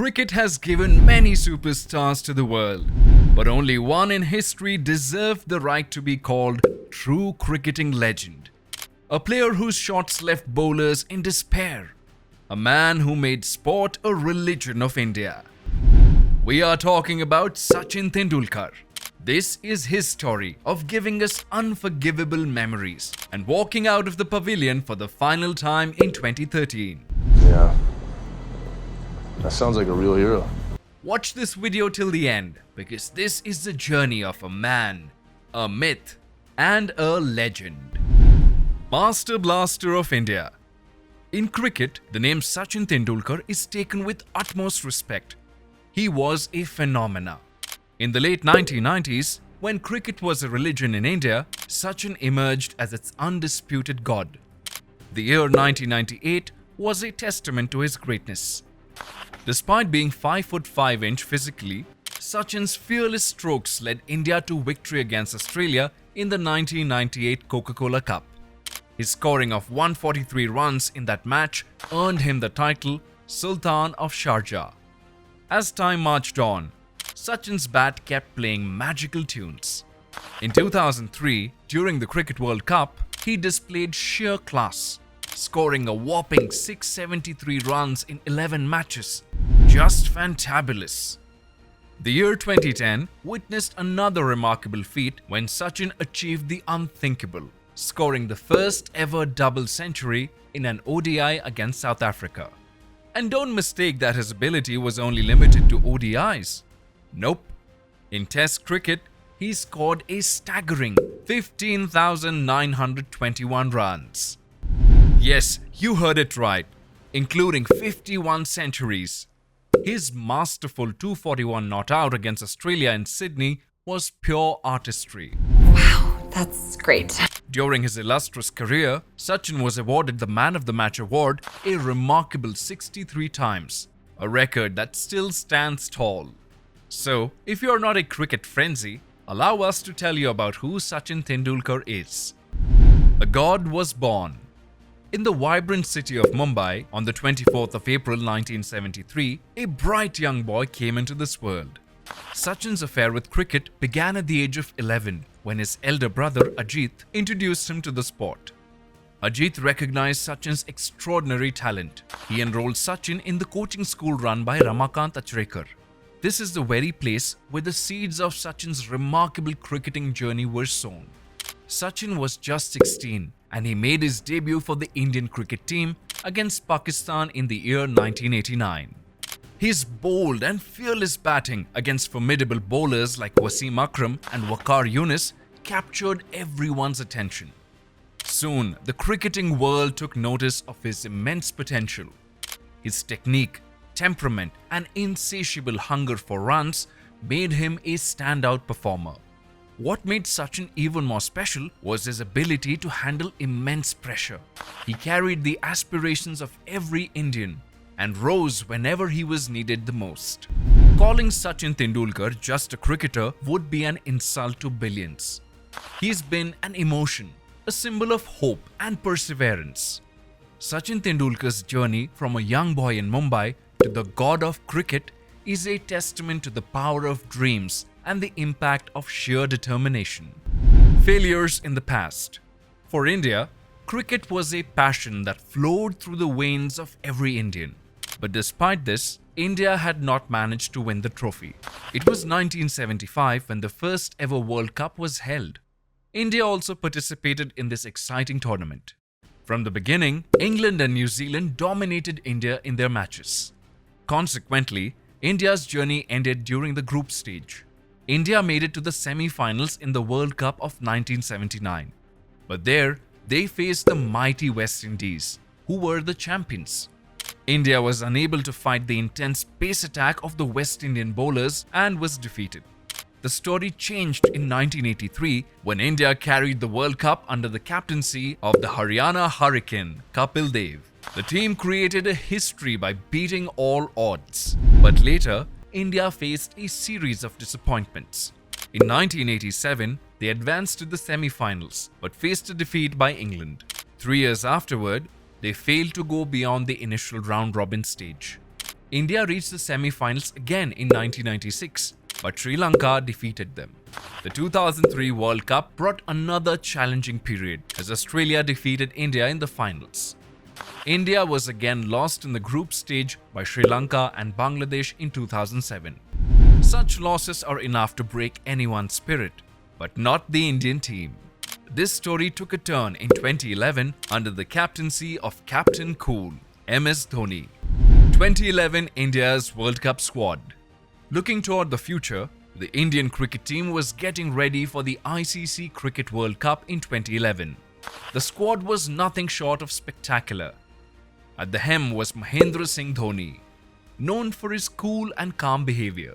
Cricket has given many superstars to the world, but only one in history deserved the right to be called true cricketing legend. A player whose shots left bowlers in despair. A man who made sport a religion of India. We are talking about Sachin Tendulkar. This is his story of giving us unforgivable memories and walking out of the pavilion for the final time in 2013. Yeah. That sounds like a real hero. Watch this video till the end because this is the journey of a man, a myth, and a legend. Master Blaster of India. In cricket, the name Sachin Tendulkar is taken with utmost respect. He was a phenomena. In the late 1990s, when cricket was a religion in India, Sachin emerged as its undisputed god. The year 1998 was a testament to his greatness. Despite being 5'5" physically, Sachin's fearless strokes led India to victory against Australia in the 1998 Coca-Cola Cup. His scoring of 143 runs in that match earned him the title Sultan of Sharjah. As time marched on, Sachin's bat kept playing magical tunes. In 2003, during the Cricket World Cup, he displayed sheer class, scoring a whopping 673 runs in 11 matches. Just fantabulous. The year 2010 witnessed another remarkable feat when Sachin achieved the unthinkable, scoring the first ever double century in an ODI against South Africa. And don't mistake that his ability was only limited to ODIs. Nope. In Test cricket, he scored a staggering 15,921 runs. Yes, you heard it right, including 51 centuries. His masterful 241 not out against Australia in Sydney was pure artistry. Wow, that's great. During his illustrious career, Sachin was awarded the Man of the Match award a remarkable 63 times, a record that still stands tall. So, if you are not a cricket frenzy, allow us to tell you about who Sachin Tendulkar is. A god was born. In the vibrant city of Mumbai, on the 24th of April 1973, a bright young boy came into this world. Sachin's affair with cricket began at the age of 11 when his elder brother Ajit introduced him to the sport. Ajit recognized Sachin's extraordinary talent. He enrolled Sachin in the coaching school run by Ramakant Achrekar. This is the very place where the seeds of Sachin's remarkable cricketing journey were sown. Sachin was just 16 and he made his debut for the Indian cricket team against Pakistan in the year 1989. His bold and fearless batting against formidable bowlers like Wasim Akram and Waqar Younis captured everyone's attention. Soon, the cricketing world took notice of his immense potential. His technique, temperament, and insatiable hunger for runs made him a standout performer. What made Sachin even more special was his ability to handle immense pressure. He carried the aspirations of every Indian and rose whenever he was needed the most. Calling Sachin Tendulkar just a cricketer would be an insult to billions. He's been an emotion, a symbol of hope and perseverance. Sachin Tendulkar's journey from a young boy in Mumbai to the god of cricket is a testament to the power of dreams and the impact of sheer determination. Failures in the past. For India, cricket was a passion that flowed through the veins of every Indian. But despite this, India had not managed to win the trophy. It was 1975 when the first ever World Cup was held. India also participated in this exciting tournament. From the beginning, England and New Zealand dominated India in their matches. Consequently, India's journey ended during the group stage. India made it to the semi-finals in the World Cup of 1979. But there, they faced the mighty West Indies, who were the champions. India was unable to fight the intense pace attack of the West Indian bowlers and was defeated. The story changed in 1983 when India carried the World Cup under the captaincy of the Haryana Hurricane, Kapil Dev. The team created a history by beating all odds. But later, India faced a series of disappointments. In 1987, they advanced to the semi-finals but faced a defeat by England. 3 years afterward, they failed to go beyond the initial round-robin stage. India reached the semi-finals again in 1996, but Sri Lanka defeated them. The 2003 World Cup brought another challenging period as Australia defeated India in the finals. India was again lost in the group stage by Sri Lanka and Bangladesh in 2007. Such losses are enough to break anyone's spirit, but not the Indian team. This story took a turn in 2011 under the captaincy of Captain Cool, MS Dhoni. 2011 India's World Cup squad. Looking toward the future, the Indian cricket team was getting ready for the ICC Cricket World Cup in 2011. The squad was nothing short of spectacular. At the helm was Mahendra Singh Dhoni, known for his cool and calm behavior.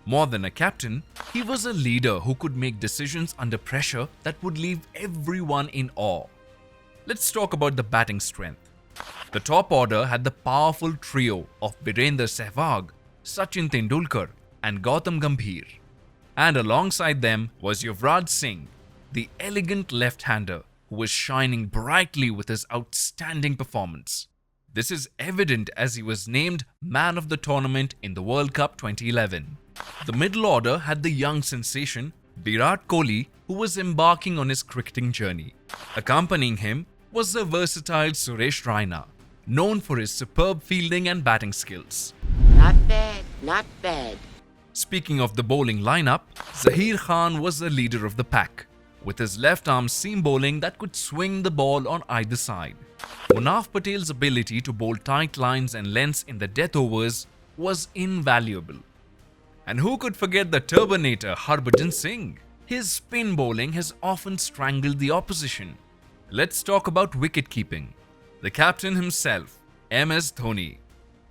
More than a captain, he was a leader who could make decisions under pressure that would leave everyone in awe. Let's talk about the batting strength. The top order had the powerful trio of Birendra Sehwag, Sachin Tendulkar and Gautam Gambhir. And alongside them was Yuvraj Singh, the elegant left-hander who was shining brightly with his outstanding performance. This is evident as he was named Man of the Tournament in the World Cup 2011. The middle order had the young sensation Virat Kohli, who was embarking on his cricketing journey. Accompanying him was the versatile Suresh Raina, known for his superb fielding and batting skills. Not bad, not bad. Speaking of the bowling lineup, Zaheer Khan was the leader of the pack, with his left-arm seam bowling that could swing the ball on either side. Munaf Patel's ability to bowl tight lines and lengths in the death overs was invaluable. And who could forget the Turbinator Harbhajan Singh? His spin bowling has often strangled the opposition. Let's talk about wicket-keeping. The captain himself, MS Dhoni.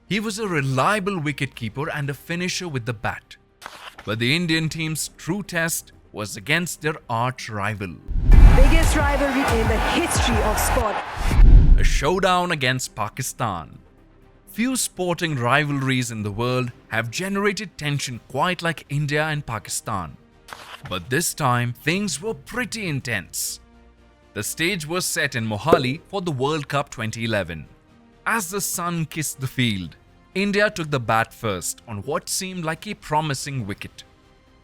He was a reliable wicket-keeper and a finisher with the bat. But the Indian team's true test was against their arch rival. Biggest rivalry in the history of sport. A showdown against Pakistan. Few sporting rivalries in the world have generated tension quite like India and Pakistan. But this time, things were pretty intense. The stage was set in Mohali for the World Cup 2011. As the sun kissed the field, India took the bat first on what seemed like a promising wicket.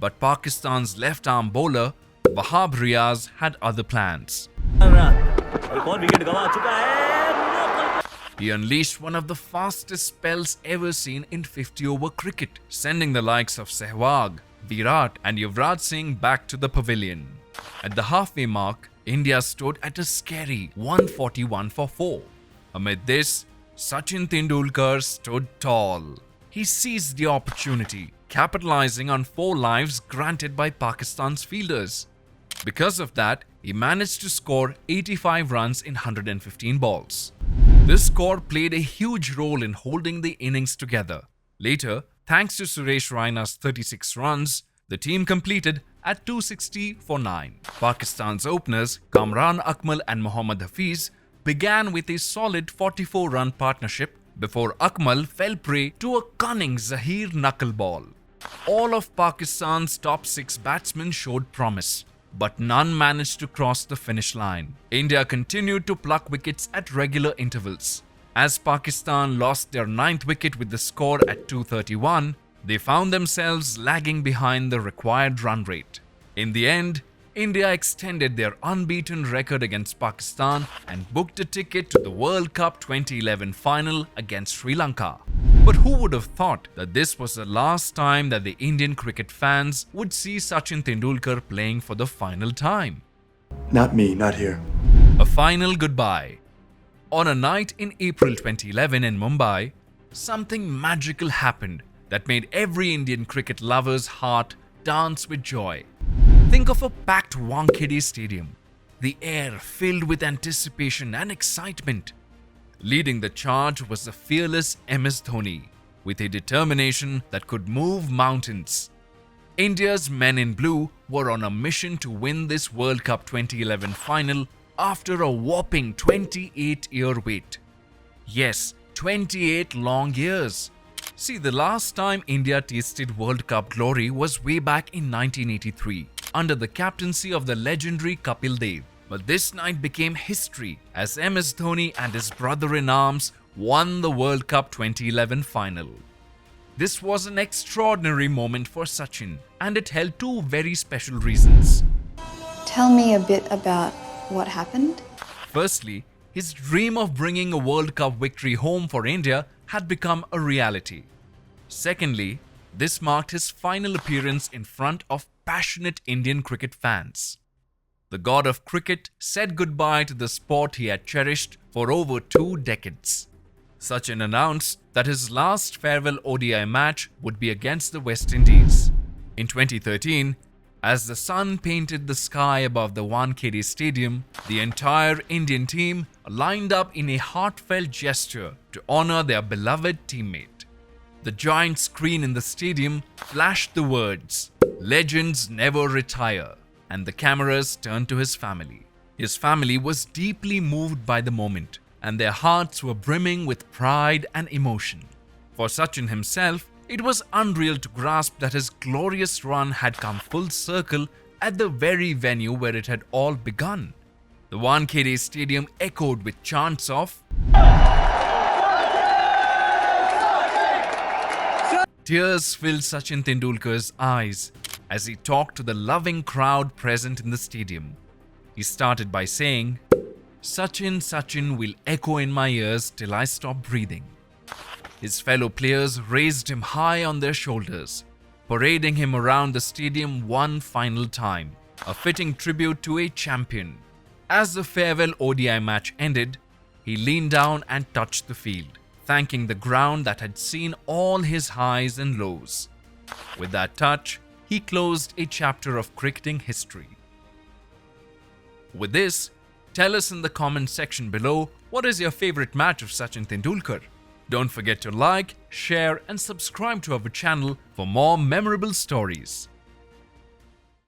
But Pakistan's left-arm bowler, Wahab Riaz, had other plans. He unleashed one of the fastest spells ever seen in 50-over cricket, sending the likes of Sehwag, Virat and Yuvraj Singh back to the pavilion. At the halfway mark, India stood at a scary 141 for 4. Amid this, Sachin Tendulkar stood tall. He seized the opportunity, capitalizing on 4 lives granted by Pakistan's fielders. Because of that, he managed to score 85 runs in 115 balls. This score played a huge role in holding the innings together. Later, thanks to Suresh Raina's 36 runs, the team completed at 260 for 9. Pakistan's openers Kamran Akmal and Mohammad Hafiz began with a solid 44-run partnership before Akmal fell prey to a cunning Zaheer knuckleball. All of Pakistan's top 6 batsmen showed promise, but none managed to cross the finish line. India continued to pluck wickets at regular intervals. As Pakistan lost their 9th wicket with the score at 231, they found themselves lagging behind the required run rate. In the end, India extended their unbeaten record against Pakistan and booked a ticket to the World Cup 2011 final against Sri Lanka. But who would have thought that this was the last time that the Indian cricket fans would see Sachin Tendulkar playing for the final time? Not me, not here. A final goodbye. On a night in April 2011 in Mumbai, something magical happened that made every Indian cricket lover's heart dance with joy. Think of a packed Wankhede Stadium, the air filled with anticipation and excitement. Leading the charge was the fearless MS Dhoni, with a determination that could move mountains. India's men in blue were on a mission to win this World Cup 2011 final after a whopping 28-year wait. Yes, 28 long years. See, the last time India tasted World Cup glory was way back in 1983, under the captaincy of the legendary Kapil Dev. But this night became history as MS Dhoni and his brother-in-arms won the World Cup 2011 final. This was an extraordinary moment for Sachin, and it held two very special reasons. Tell me a bit about what happened. Firstly, his dream of bringing a World Cup victory home for India had become a reality. Secondly, this marked his final appearance in front of passionate Indian cricket fans. The god of cricket said goodbye to the sport he had cherished for over 2 decades. Sachin announced that his last farewell ODI match would be against the West Indies. In 2013, as the sun painted the sky above the Wankhede Stadium, the entire Indian team lined up in a heartfelt gesture to honor their beloved teammate. The giant screen in the stadium flashed the words, "Legends never retire," and the cameras turned to his family. His family was deeply moved by the moment, and their hearts were brimming with pride and emotion. For Sachin himself, it was unreal to grasp that his glorious run had come full circle at the very venue where it had all begun. The Wankhede Stadium echoed with chants of Tears filled Sachin Tendulkar's eyes as he talked to the loving crowd present in the stadium. He started by saying, "Sachin, Sachin will echo in my ears till I stop breathing." His fellow players raised him high on their shoulders, parading him around the stadium one final time, a fitting tribute to a champion. As the farewell ODI match ended, he leaned down and touched the field, thanking the ground that had seen all his highs and lows. With that touch, he closed a chapter of cricketing history. With this, tell us in the comment section below what is your favorite match of Sachin Tendulkar. Don't forget to like, share and subscribe to our channel for more memorable stories.